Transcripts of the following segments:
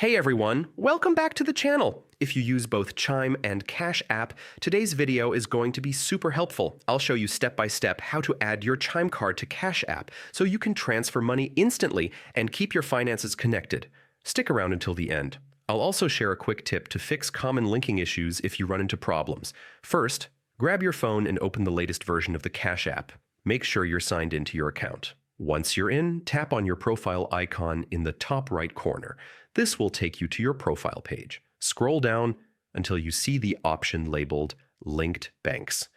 Hey everyone, welcome back to the channel. If you use both Chime and Cash App, today's video is going to be super helpful. I'll show you step by step how to add your Chime card to Cash App so you can transfer money instantly and keep your finances connected. Stick around until the end. I'll also share a quick tip to fix common linking issues if you run into problems. First, grab your phone and open the latest version of the Cash App. Make sure you're signed into your account. Once you're in, tap on your profile icon in the top right corner. This will take you to your profile page. Scroll down until you see the option labeled Linked Banks.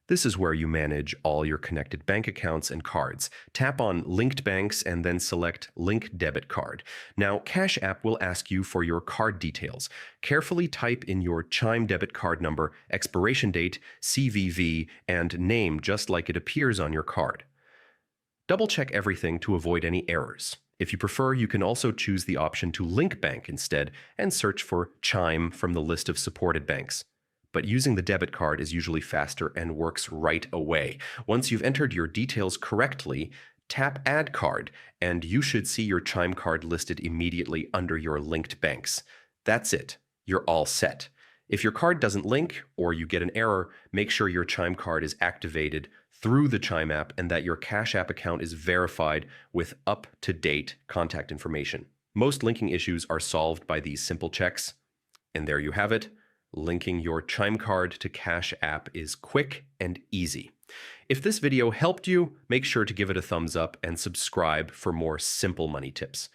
This is where you manage all your connected bank accounts and cards. Tap on Linked Banks and then select Link Debit Card. Now, Cash App will ask you for your card details. Carefully type in your Chime debit card number, expiration date, CVV, and name just like it appears on your card. Double-check everything to avoid any errors. If you prefer, you can also choose the option to link bank instead and search for Chime from the list of supported banks. But using the debit card is usually faster and works right away. Once you've entered your details correctly, tap Add Card, and you should see your Chime card listed immediately under your linked banks. That's it. You're all set. If your card doesn't link or you get an error, make sure your Chime card is activated through the Chime app and that your Cash App account is verified with up-to-date contact information. Most linking issues are solved by these simple checks. And there you have it. Linking your Chime card to Cash App is quick and easy. If this video helped you, make sure to give it a thumbs up and subscribe for more simple money tips.